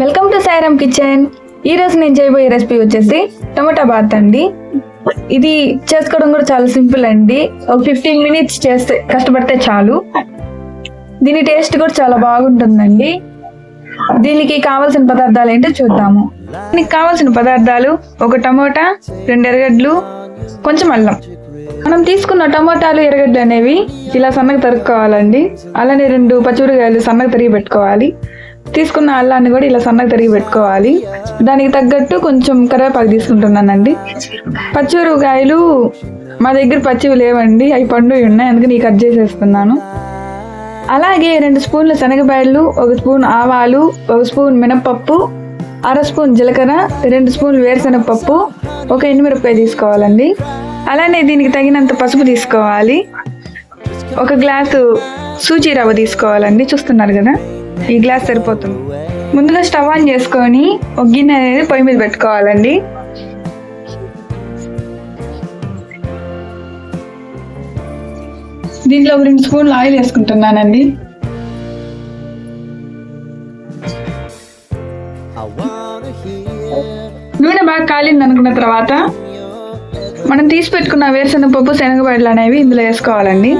Welcome to Sairam kitchen. ఈ రోజు నేను చేయబోయే రెసిపీ వచ్చేసి టమాటా బాత్ అండి. ఇది చేసుకోవడం కూడా చాలా సింపుల్ అండి. ఒక 15 మినిట్స్ చేస్తే కష్టపడితే చాలు. దీని టేస్ట్ కూడా చాలా బాగుంటుందండి. దీనికి కావాల్సిన పదార్థాలు ఏంటో చూద్దాము. దీనికి కావాల్సిన పదార్థాలు ఒక టమోటా, 2 ఎర్రగడ్డలు, కొంచెం అల్లం. మనం తీసుకున్న టమోటాలు, ఎర్రగడ్డలు అనేవి ఇలా సన్నగా తరుక్కోవాలండి. అలానే 2 పచ్చిమిరపకాయలు సన్నగా తరిగి పెట్టుకోవాలి. తీసుకున్న అల్లాన్ని కూడా ఇలా సన్నగా తరిగి పెట్టుకోవాలి. దానికి తగ్గట్టు కొంచెం కరివేపాకు తీసుకుంటున్నానండి. పచ్చిమిరపకాయలు మా దగ్గర పచ్చివి లేవండి, అవి పండువి ఉన్నాయి, అందుకని కట్ చేసేస్తున్నాను. అలాగే 2 స్పూన్ల శనగపాయలు, 1 స్పూన్ ఆవాలు, 1 స్పూన్ మినపప్పు, 1/2 స్పూన్ జీలకర్ర, 2 స్పూన్లు వేరుశనగపప్పు, 1 ఎండుమిరపకాయ తీసుకోవాలండి. అలానే దీనికి తగినంత పసుపు తీసుకోవాలి. 1 గ్లాసు సూజీ రవ్వ తీసుకోవాలండి. చూస్తున్నారు కదా, ఈ గ్లాస్ సరిపోతుంది. ముందుగా స్టవ్ ఆన్ చేసుకొని ఒక గిన్నె అనేది పొయ్యి మీద పెట్టుకోవాలండి. దీంట్లో 2 స్పూన్లు ఆయిల్ వేసుకుంటున్నానండి. నూనె బాగా కాలింది అనుకున్న తర్వాత మనం తీసి పెట్టుకున్న వేరుశనగపప్పు, శనగపాయలు అనేవి ఇందులో వేసుకోవాలండి.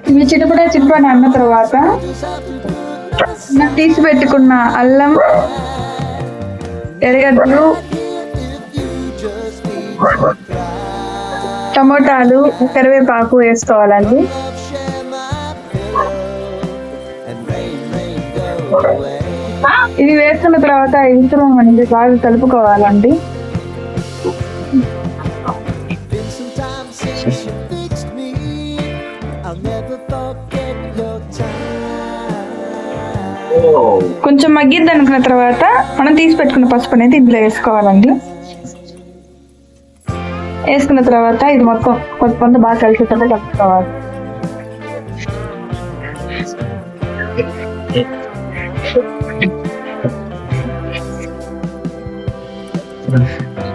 ఇవి చిటపట అన్న తర్వాత తీసి పెట్టుకున్న అల్లం, ఎర్రగడ్డలు, టమోటాలు, కరివేపాకు వేసుకోవాలండి. ఇది వేసుకున్న తర్వాత ఇన్సులం అనేది బాగా కలుపుకోవాలండి. కొంచెం మగ్గిద్ది అనుకున్న తర్వాత మనం తీసి పెట్టుకున్న పసుపు అనేది ఇందులో వేసుకోవాలండి. వేసుకున్న తర్వాత ఇది మొత్తం కొంత బాగా కలిసేటట్టు కలుపుకోవాలి.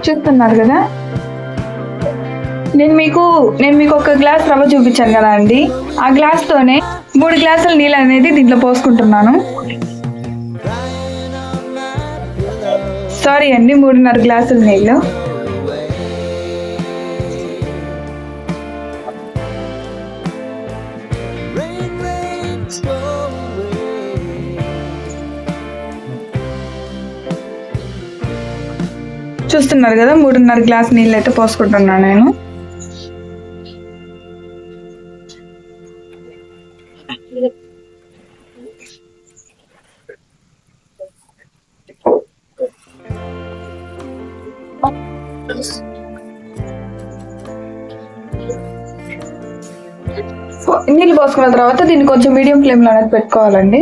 చూస్తున్నారు కదా, నేను మీకు 1 గ్లాస్ రవ్వ చూపించాను కదా అండి. ఆ గ్లాస్ తోనే 3 గ్లాసుల నీళ్ళు అనేది దీంట్లో పోసుకుంటున్నాను. సారీ అండి, 3.5 గ్లాసుల నీళ్ళు. చూస్తున్నారు కదా, 3.5 గ్లాస్ నీళ్ళు అయితే పోసుకుంటున్నాను నేను. నీళ్ళు పోసుకున్న తర్వాత దీన్ని కొంచెం మీడియం ఫ్లేమ్ లో అనేది పెట్టుకోవాలండి.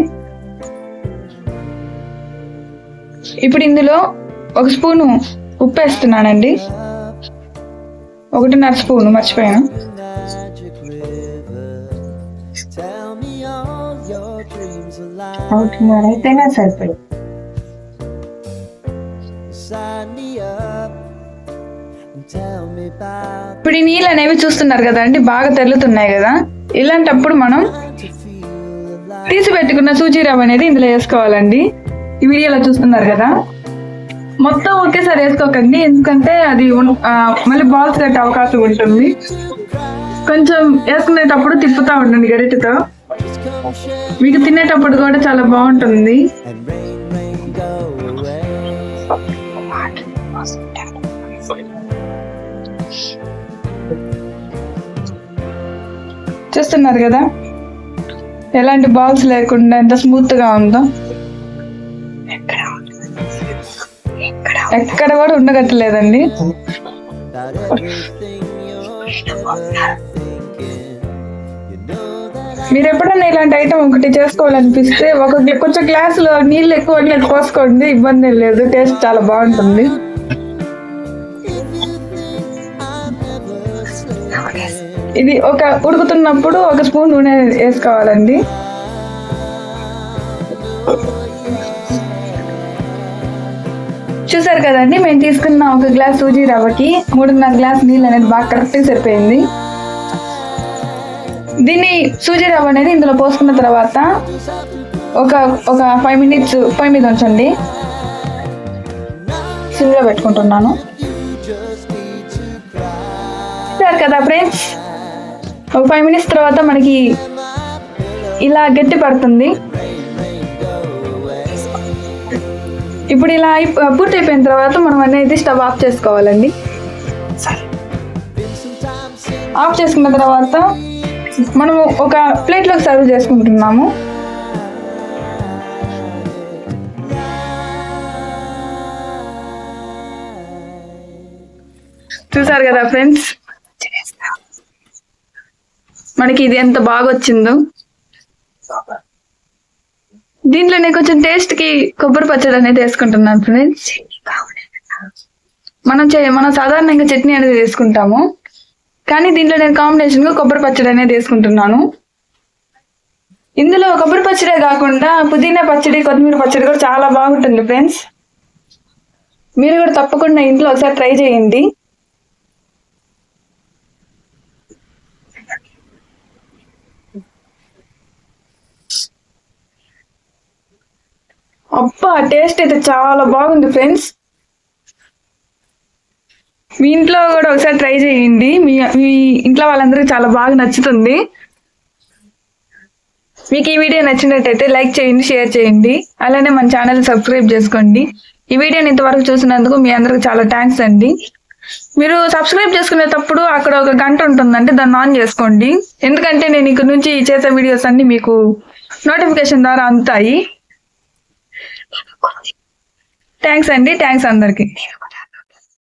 ఇప్పుడు ఇందులో 1 స్పూను ఉప్పు వేస్తున్నానండి. 1.5 స్పూను మర్చిపోయాను. అయితేనే సరిపోయి. ఇప్పుడు ఈ నీళ్ళు అనేవి చూస్తున్నారు కదా అండి, బాగా తెల్లుతున్నాయి కదా. ఇలాంటప్పుడు మనం తీసి పెట్టుకున్న సూజీ రవ్వ అనేది ఇందులో వేసుకోవాలండి. ఈ వీడియోలో చూస్తున్నారు కదా, మొత్తం ఒకేసారి వేసుకోకండి, ఎందుకంటే అది మళ్ళీ బాల్స్ కట్టే అవకాశం ఉంటుంది. కొంచెం వేసుకునేటప్పుడు తిప్పుతూ ఉండండి గరిటెతో. మీకు తినేటప్పుడు కూడా చాలా బాగుంటుంది. చూస్తున్నారు కదా, ఎలాంటి బాల్స్ లేకుండా ఎంత స్మూత్ గా ఉందో. ఎక్కడ కూడా ఉండగట్టలేదండి. మీరు ఎప్పుడైనా ఇలాంటి ఐటమ్ ఒకటి చేసుకోవాలనిపిస్తే కొంచెం గ్లాసులో నీళ్ళు ఎక్కువ పోసుకోండి, ఇబ్బంది లేదు, టేస్ట్ చాలా బాగుంటుంది. ఇది ఉడుకుతున్నప్పుడు 1 స్పూన్ నూనె వేసుకోవాలండి. చూసారు కదండి, మేము తీసుకున్న 1 గ్లాస్ సూజీ రవ్వకి 3.5 గ్లాస్ నీళ్ళు అనేది బాగా కరెక్ట్గా సరిపోయింది. దీన్ని సూజీ రవ్వ అనేది ఇందులో పోసుకున్న తర్వాత ఒక 5 మినిట్స్ పొయ్యి మీద ఉంచండి. సిమ్లో పెట్టుకుంటున్నాను. చూసారు కదా ఫ్రెండ్స్, ఒక 5 మినిట్స్ తర్వాత మనకి ఇలా గట్టి పడుతుంది. ఇప్పుడు ఇలా పూర్తి అయిపోయిన తర్వాత మనం అనేది స్టవ్ ఆఫ్ చేసుకోవాలండి. ఆఫ్ చేసుకున్న తర్వాత మనము ఒక ప్లేట్లోకి సర్వ్ చేసుకుంటున్నాము. చూసారు కదా ఫ్రెండ్స్, మనకి ఇది ఎంత బాగా వచ్చిందో. దీంట్లో నేను కొంచెం టేస్ట్ కి కొబ్బరి పచ్చడి అనేది వేసుకుంటున్నాను ఫ్రెండ్స్. మనం సాధారణంగా చట్నీ అనేది వేసుకుంటాము, కానీ దీంట్లో నేను కాంబినేషన్ గా కొబ్బరి పచ్చడి అనేది వేసుకుంటున్నాను. ఇందులో కొబ్బరి పచ్చడే కాకుండా పుదీనా పచ్చడి, కొత్తిమీర పచ్చడి కూడా చాలా బాగుంటుంది ఫ్రెండ్స్. మీరు కూడా తప్పకుండా ఇంట్లో ఒకసారి ట్రై చేయండి. అబ్బా, టేస్ట్ అయితే చాలా బాగుంది ఫ్రెండ్స్. మీ ఇంట్లో కూడా ఒకసారి ట్రై చేయండి. మీ ఇంట్లో వాళ్ళందరికీ చాలా బాగా నచ్చుతుంది. మీకు ఈ వీడియో నచ్చినట్టయితే లైక్ చేయండి, షేర్ చేయండి, అలానే మన ఛానల్ సబ్స్క్రైబ్ చేసుకోండి. ఈ వీడియోని ఇంతవరకు చూసినందుకు మీ అందరికి చాలా థ్యాంక్స్ అండి. మీరు సబ్స్క్రైబ్ చేసుకునేటప్పుడు అక్కడ ఒక గంట ఉంటుందంటే దాన్ని ఆన్ చేసుకోండి, ఎందుకంటే నేను ఇక్కడ నుంచి చేసే వీడియోస్ అన్ని మీకు నోటిఫికేషన్ ద్వారా అందుతాయి. థ్యాంక్స్ అండి, థ్యాంక్స్ అందరికి.